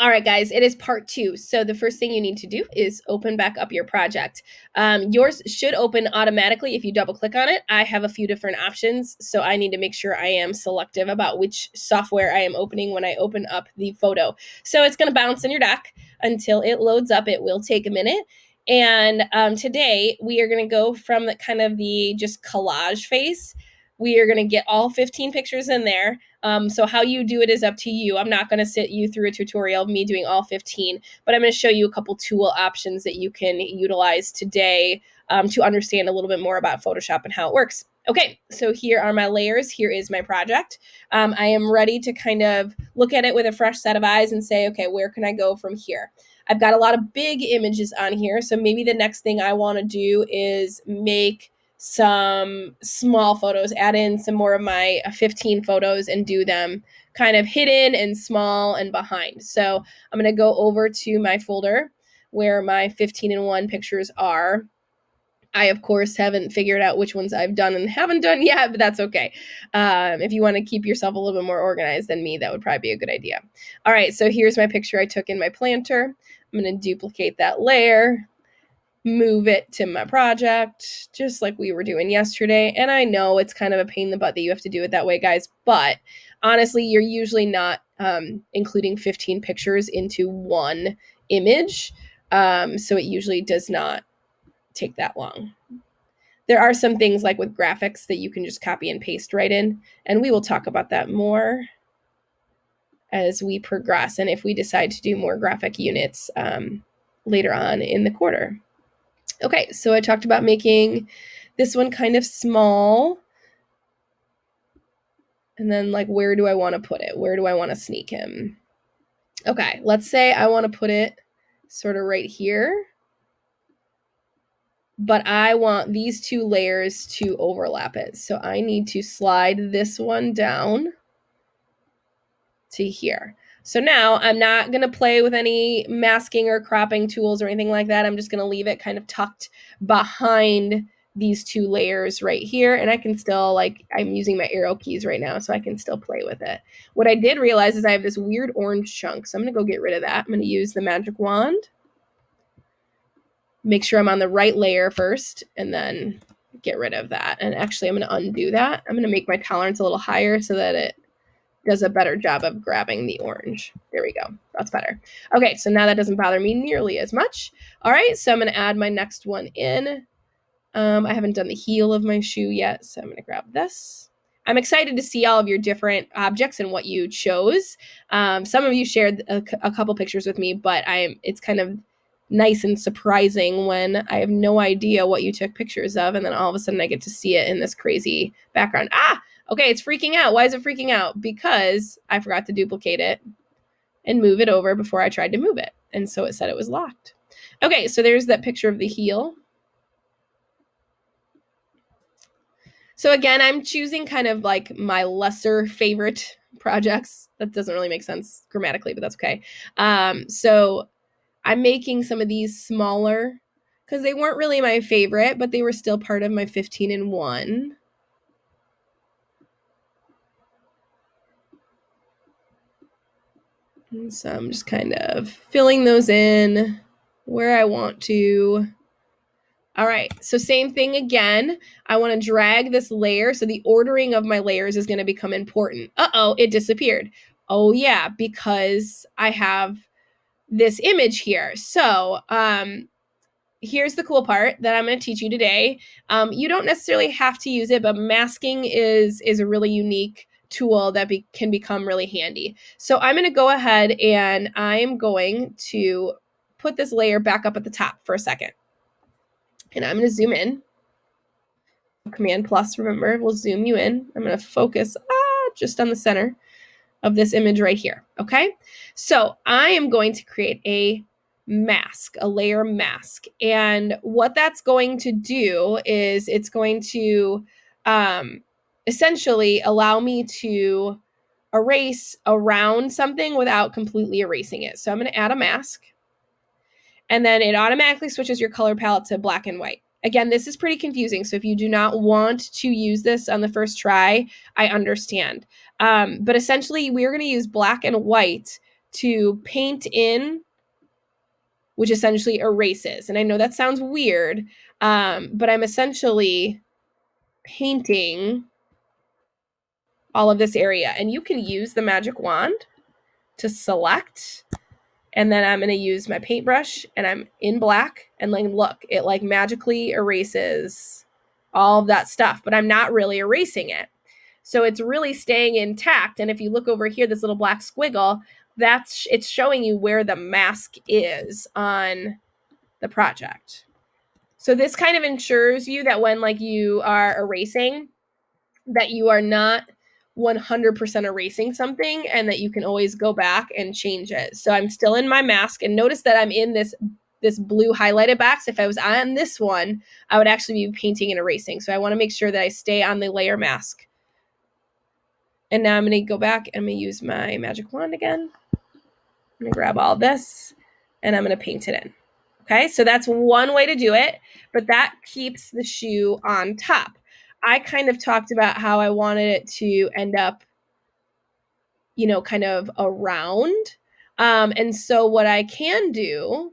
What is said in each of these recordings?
All right, guys, it is part 2. So the first thing you need to do is open back up your project. Yours should open automatically if you double click on it. I have a few different options, so I need to make sure I am selective about which software I am opening when I open up the photo. So it's going to bounce in your dock until it loads up. It will take a minute. And today we are going to go from the kind of the just collage phase. We are going to get all 15 pictures in there. So how you do it is up to you. I'm not going to sit you through a tutorial of me doing all 15, but I'm going to show you a couple tool options that you can utilize today to understand a little bit more about Photoshop and how it works. Okay, so here are my layers. Here is my project. I am ready to kind of look at it with a fresh set of eyes and say, okay, where can I go from here? I've got a lot of big images on here, so maybe the next thing I want to do is make some small photos, add in some more of my 15 photos and do them kind of hidden and small and behind. So I'm going to go over to my folder where my 15:1 pictures are. I, of course, haven't figured out which ones I've done and haven't done yet, but that's okay. If you want to keep yourself a little bit more organized than me, that would probably be a good idea. All right, so here's my picture I took in my planter. I'm going to duplicate that layer, move it to my project, just like we were doing yesterday. And I know it's kind of a pain in the butt that you have to do it that way, guys, but honestly, you're usually not including 15 pictures into one image. So it usually does not take that long. There are some things like with graphics that you can just copy and paste right in, and we will talk about that more as we progress and if we decide to do more graphic units later on in the quarter. Okay, so I talked about making this one kind of small. And then, like, where do I want to put it? Where do I want to sneak him? Okay, let's say I want to put it sort of right here. But I want these two layers to overlap it. So I need to slide this one down to here. So now I'm not going to play with any masking or cropping tools or anything like that. I'm just going to leave it kind of tucked behind these two layers right here. And I can still, like, I'm using my arrow keys right now, so I can still play with it. What I did realize is I have this weird orange chunk. So I'm going to go get rid of that. I'm going to use the magic wand. Make sure I'm on the right layer first and then get rid of that. And actually, I'm going to undo that. I'm going to make my tolerance a little higher so that it does a better job of grabbing the orange. There we go. That's better. Okay, so now that doesn't bother me nearly as much. All right, so I'm going to add my next one in. I haven't done the heel of my shoe yet, so I'm going to grab this. I'm excited to see all of your different objects and what you chose. Some of you shared a couple pictures with me, but it's kind of nice and surprising when I have no idea what you took pictures of, and then all of a sudden I get to see it in this crazy background. Okay, it's freaking out. Why is it freaking out? Because I forgot to duplicate it and move it over before I tried to move it. And so it said it was locked. Okay, so there's that picture of the heel. So again, I'm choosing kind of like my lesser favorite projects. That doesn't really make sense grammatically, but that's okay. So I'm making some of these smaller because they weren't really my favorite, but they were still part of my 15:1. And so I'm just kind of filling those in where I want to. All right, so same thing again. I want to drag this layer. So the ordering of my layers is going to become important. Uh-oh, it disappeared. Oh yeah, because I have this image here. So here's the cool part that I'm going to teach you today. You don't necessarily have to use it, but masking is a really unique tool that can become really handy. So I'm going to go ahead and I'm going to put this layer back up at the top for a second. And I'm going to zoom in. Command plus, remember, will zoom you in. I'm going to focus just on the center of this image right here. Okay. So I am going to create a mask, a layer mask. And what that's going to do is it's going to essentially allow me to erase around something without completely erasing it. So I'm going to add a mask. And then it automatically switches your color palette to black and white. Again, this is pretty confusing. So if you do not want to use this on the first try, I understand. But essentially, we're going to use black and white to paint in, which essentially erases. And I know that sounds weird, but I'm essentially painting all of this area. And you can use the magic wand to select, and then I'm going to use my paintbrush, and I'm in black, and like, look, it like magically erases all of that stuff, but I'm not really erasing it. So it's really staying intact. And if you look over here, this little black squiggle, it's showing you where the mask is on the project. So this kind of ensures you that when like you are erasing, that you are not 100% erasing something, and that you can always go back and change it. So I'm still in my mask, and notice that I'm in this blue highlighted box. If I was on this one, I would actually be painting and erasing. So I want to make sure that I stay on the layer mask. And now I'm going to go back and I'm going to use my magic wand again. I'm going to grab all this and I'm going to paint it in. Okay, so that's one way to do it, but that keeps the shoe on top. I kind of talked about how I wanted it to end up, kind of around. And so what I can do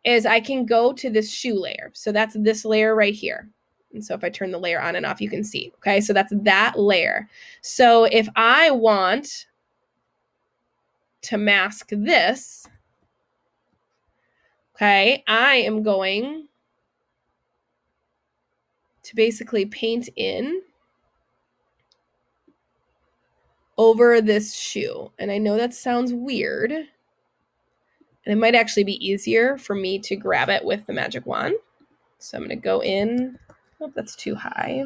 is I can go to this shoe layer. So that's this layer right here. And so if I turn the layer on and off, you can see. Okay, so that's that layer. So if I want to mask this, okay, I am going to basically paint in over this shoe. And I know that sounds weird, and it might actually be easier for me to grab it with the magic wand. So I'm going to go in. Oh, that's too high.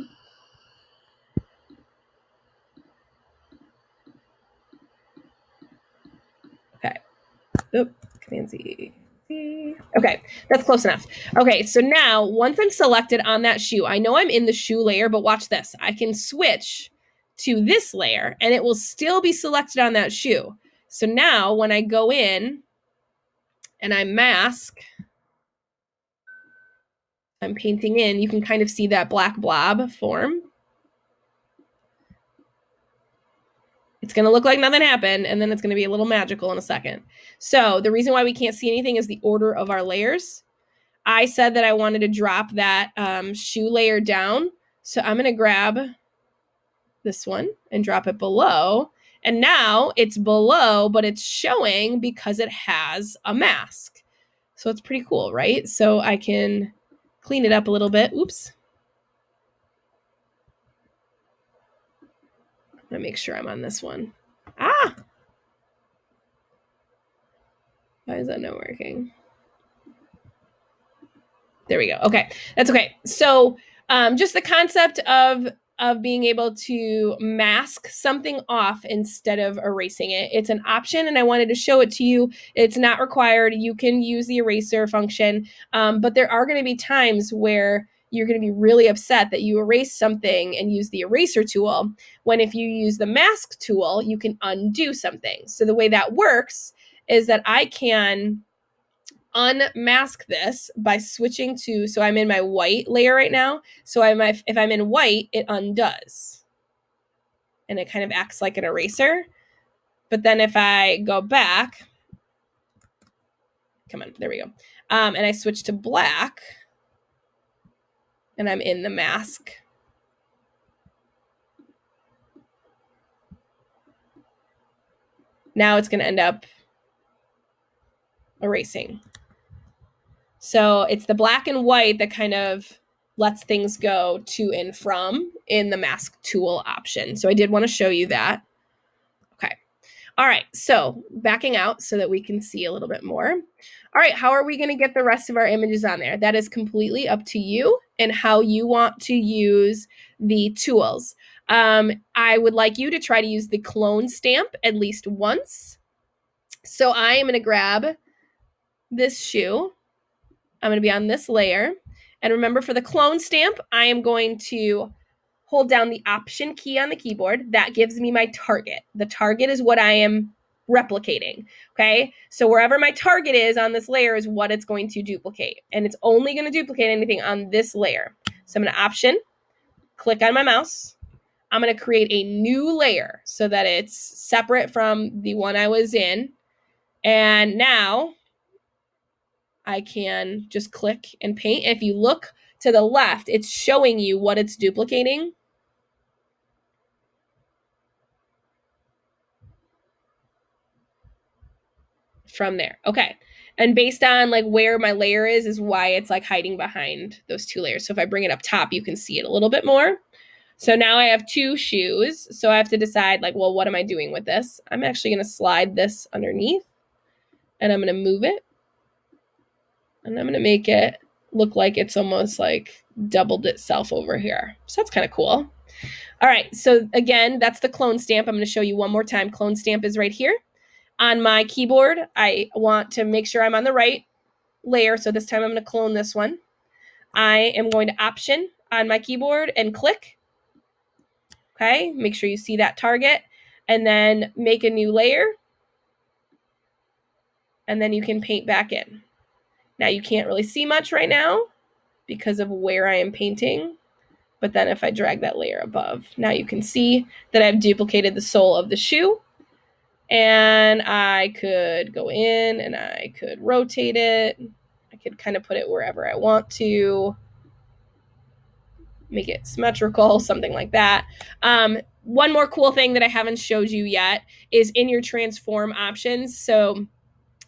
Okay. Oop, Command Z. Okay, that's close enough. Okay, so now once I'm selected on that shoe, I know I'm in the shoe layer, but watch this. I can switch to this layer and it will still be selected on that shoe. So now when I go in and I mask, I'm painting in, you can kind of see that black blob form. It's going to look like nothing happened, and then it's going to be a little magical in a second. So the reason why we can't see anything is the order of our layers. I said that I wanted to drop that shoe layer down. So I'm going to grab this one and drop it below. And now it's below, but it's showing because it has a mask. So it's pretty cool, right? So I can clean it up a little bit. Oops. I'm going to make sure I'm on this one. Ah! Why is that not working? There we go. Okay, that's okay. So just the concept of being able to mask something off instead of erasing it. It's an option, and I wanted to show it to you. It's not required. You can use the eraser function, but there are going to be times where you're going to be really upset that you erase something and use the eraser tool, when if you use the mask tool, you can undo something. So the way that works is that I can unmask this by switching to, so I'm in my white layer right now. So if I'm in white, it undoes. And it kind of acts like an eraser. But then if I go back, come on, there we go. And I switch to black, and I'm in the mask. Now it's going to end up erasing. So it's the black and white that kind of lets things go to and from in the mask tool option. So I did want to show you that. Okay. All right. So backing out so that we can see a little bit more. All right. How are we going to get the rest of our images on there? That is completely up to you and how you want to use the tools. I would like you to try to use the clone stamp at least once. So I am going to grab this shoe. I'm going to be on this layer. And remember, for the clone stamp, I am going to hold down the Option key on the keyboard. That gives me my target. The target is what I am replicating, okay? So wherever my target is on this layer is what it's going to duplicate. And it's only going to duplicate anything on this layer. So I'm going to Option, click on my mouse. I'm going to create a new layer so that it's separate from the one I was in. And now I can just click and paint. If you look to the left, it's showing you what it's duplicating. From there. Okay. And based on like where my layer is why it's like hiding behind those two layers. So if I bring it up top, you can see it a little bit more. So now I have two shoes. So I have to decide like, well, what am I doing with this? I'm actually going to slide this underneath and I'm going to move it. And I'm going to make it look like it's almost like doubled itself over here. So that's kind of cool. All right. So again, that's the clone stamp. I'm going to show you one more time. Clone stamp is right here. On my keyboard, I want to make sure I'm on the right layer. So this time I'm going to clone this one. I am going to Option on my keyboard and click. Okay, make sure you see that target and then make a new layer. And then you can paint back in. Now you can't really see much right now because of where I am painting. But then if I drag that layer above, now you can see that I've duplicated the sole of the shoe. And I could go in and I could rotate it. I could kind of put it wherever I want to. Make it symmetrical, something like that. One more cool thing that I haven't showed you yet is in your transform options. So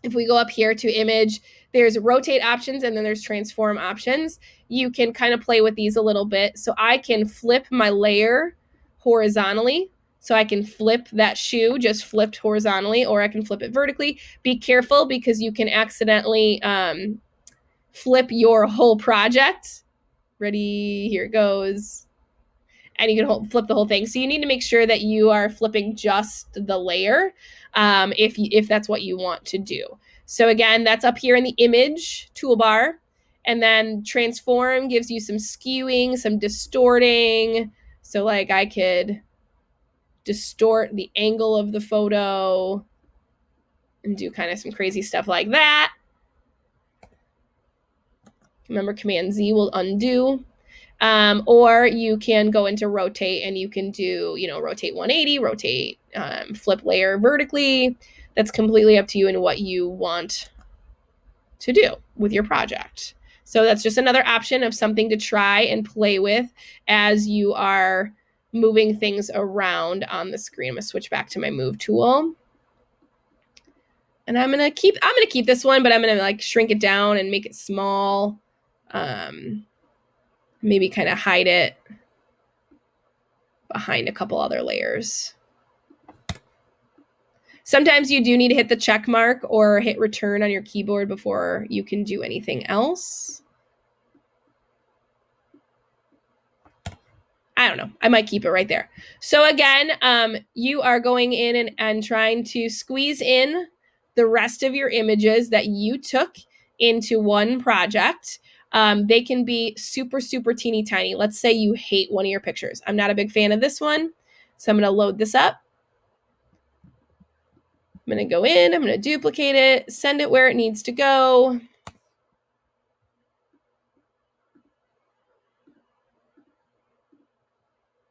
if we go up here to image, there's rotate options and then there's transform options. You can kind of play with these a little bit. So I can flip my layer horizontally. So I can flip that shoe just flipped horizontally, or I can flip it vertically. Be careful because you can accidentally flip your whole project. Ready, here it goes. And you can flip the whole thing. So you need to make sure that you are flipping just the layer if that's what you want to do. So again, that's up here in the image toolbar. And then transform gives you some skewing, some distorting. So like I could distort the angle of the photo and do kind of some crazy stuff like that. Remember, Command Z will undo. Or you can go into rotate and you can do, rotate 180, rotate, flip layer vertically. That's completely up to you and what you want to do with your project. So that's just another option of something to try and play with as you are moving things around on the screen. I'm gonna switch back to my move tool. And I'm gonna keep this one, but I'm gonna like shrink it down and make it small. Maybe kind of hide it behind a couple other layers. Sometimes you do need to hit the check mark or hit return on your keyboard before you can do anything else. I don't know. I might keep it right there. So again, you are going in and trying to squeeze in the rest of your images that you took into one project. They can be super, super teeny tiny. Let's say you hate one of your pictures. I'm not a big fan of this one. So I'm going to load this up. I'm going to go in, I'm going to duplicate it, send it where it needs to go.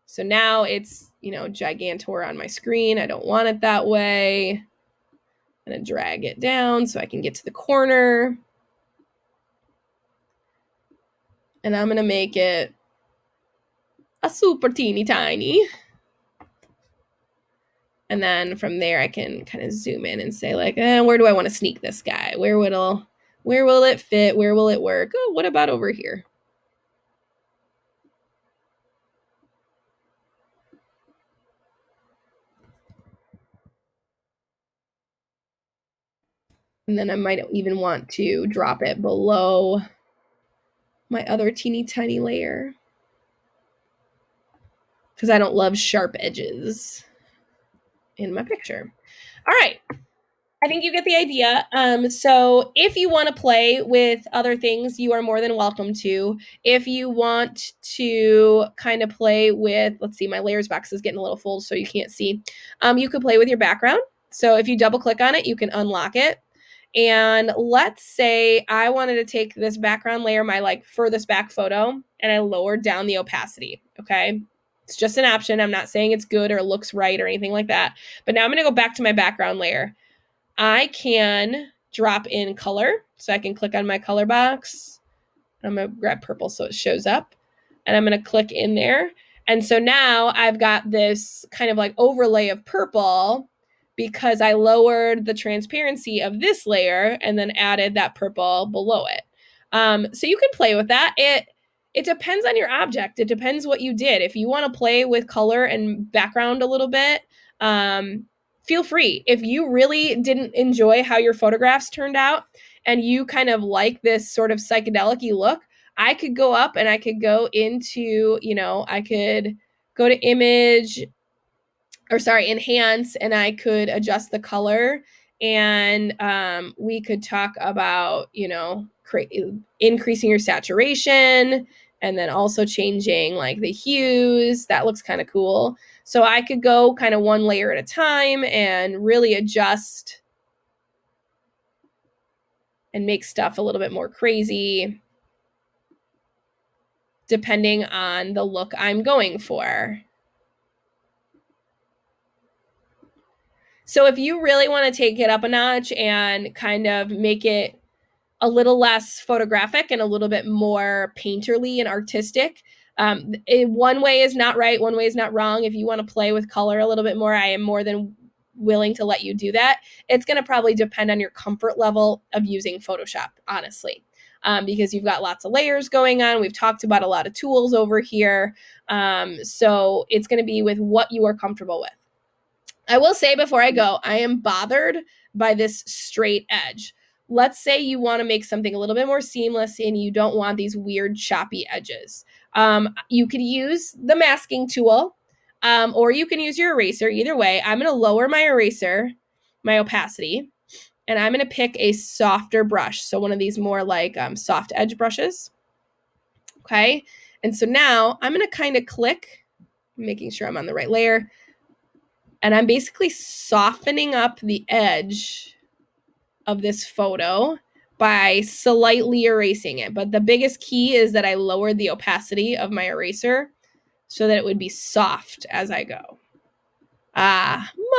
So now it's, gigantor on my screen. I don't want it that way. I'm going to drag it down so I can get to the corner. And I'm going to make it a super teeny tiny. And then from there, I can kind of zoom in and say like, where do I want to sneak this guy? Where will it fit? Where will it work? Oh, what about over here? And then I might even want to drop it below my other teeny tiny layer because I don't love sharp edges in my picture. All right. I think you get the idea. So if you want to play with other things, you are more than welcome to. If you want to kind of play with, let's see, my layers box is getting a little full so you can't see. You could play with your background. So if you double click on it, you can unlock it. And let's say I wanted to take this background layer, my like furthest back photo, and I lowered down the opacity. Okay. It's just an option. I'm not saying it's good or looks right or anything like that. But now I'm going to go back to my background layer. I can drop in color. So I can click on my color box. I'm going to grab purple so it shows up. And I'm going to click in there. And so now I've got this kind of like overlay of purple because I lowered the transparency of this layer and then added that purple below it. So you can play with that. It depends on your object. It depends what you did. If you want to play with color and background a little bit, feel free. If you really didn't enjoy how your photographs turned out and you kind of like this sort of psychedelic-y look, I could go up and I could go into, I could go to enhance, and I could adjust the color, and we could talk about, increasing your saturation, and then also changing like the hues. That looks kind of cool. So I could go kind of one layer at a time and really adjust and make stuff a little bit more crazy depending on the look I'm going for. So if you really want to take it up a notch and kind of make it a little less photographic and a little bit more painterly and artistic, one way is not right, one way is not wrong. If you want to play with color a little bit more, I am more than willing to let you do that. It's going to probably depend on your comfort level of using Photoshop, honestly, because you've got lots of layers going on. We've talked about a lot of tools over here. So it's going to be with what you are comfortable with. I will say before I go, I am bothered by this straight edge. Let's say you want to make something a little bit more seamless and you don't want these weird choppy edges. You could use the masking tool, or you can use your eraser. Either way, I'm going to lower my eraser, my opacity, and I'm going to pick a softer brush. So one of these more like soft edge brushes. Okay. And so now I'm going to kind of click, making sure I'm on the right layer. And I'm basically softening up the edge of this photo by slightly erasing it. But the biggest key is that I lowered the opacity of my eraser so that it would be soft as I go.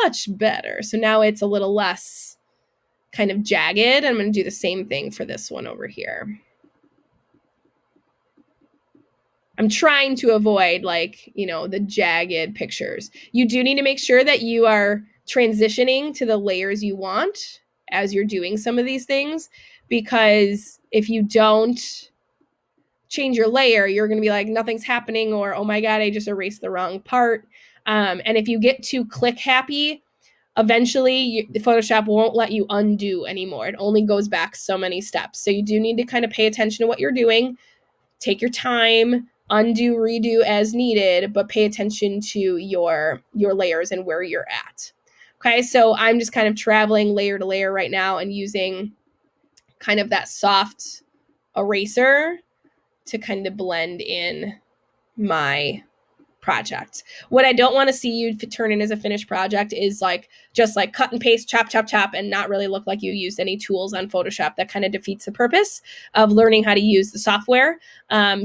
Much better. So now it's a little less kind of jagged. I'm going to do the same thing for this one over here. I'm trying to avoid the jagged pictures. You do need to make sure that you are transitioning to the layers you want as you're doing some of these things, because if you don't change your layer, you're going to be like, nothing's happening, or, oh my God, I just erased the wrong part. And if you get too click happy, eventually Photoshop won't let you undo anymore. It only goes back so many steps. So you do need to kind of pay attention to what you're doing. Take your time, undo, redo as needed, but pay attention to your layers and where you're at. Okay, so I'm just kind of traveling layer to layer right now and using kind of that soft eraser to kind of blend in my project. What I don't want to see you turn in as a finished project is just cut and paste, chop, chop, chop, and not really look like you used any tools on Photoshop. That kind of defeats the purpose of learning how to use the software.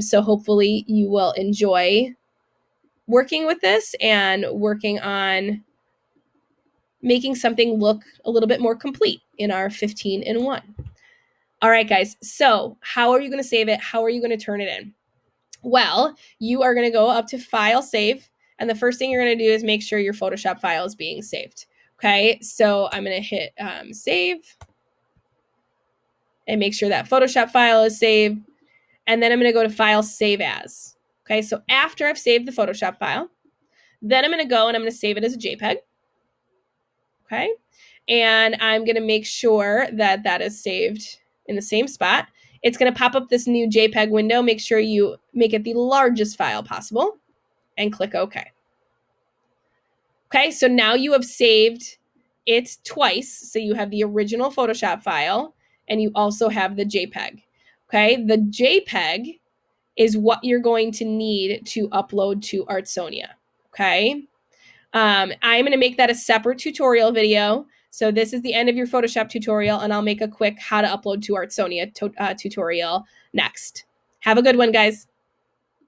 So hopefully you will enjoy working with this and working on making something look a little bit more complete in our 15-in-1. All right, guys. So how are you going to save it? How are you going to turn it in? Well, you are going to go up to File, Save, and the first thing you're going to do is make sure your Photoshop file is being saved. Okay, so I'm going to hit Save and make sure that Photoshop file is saved, and then I'm going to go to File, Save As. Okay, so after I've saved the Photoshop file, then I'm going to go and I'm going to save it as a JPEG. Okay, and I'm going to make sure that that is saved in the same spot. It's going to pop up this new JPEG window. Make sure you make it the largest file possible and click OK. Okay, so now you have saved it twice. So you have the original Photoshop file and you also have the JPEG. Okay, the JPEG is what you're going to need to upload to Artsonia. Okay, I'm going to make that a separate tutorial video. So this is the end of your Photoshop tutorial, and I'll make a quick how to upload to Artsonia tutorial next. Have a good one, guys.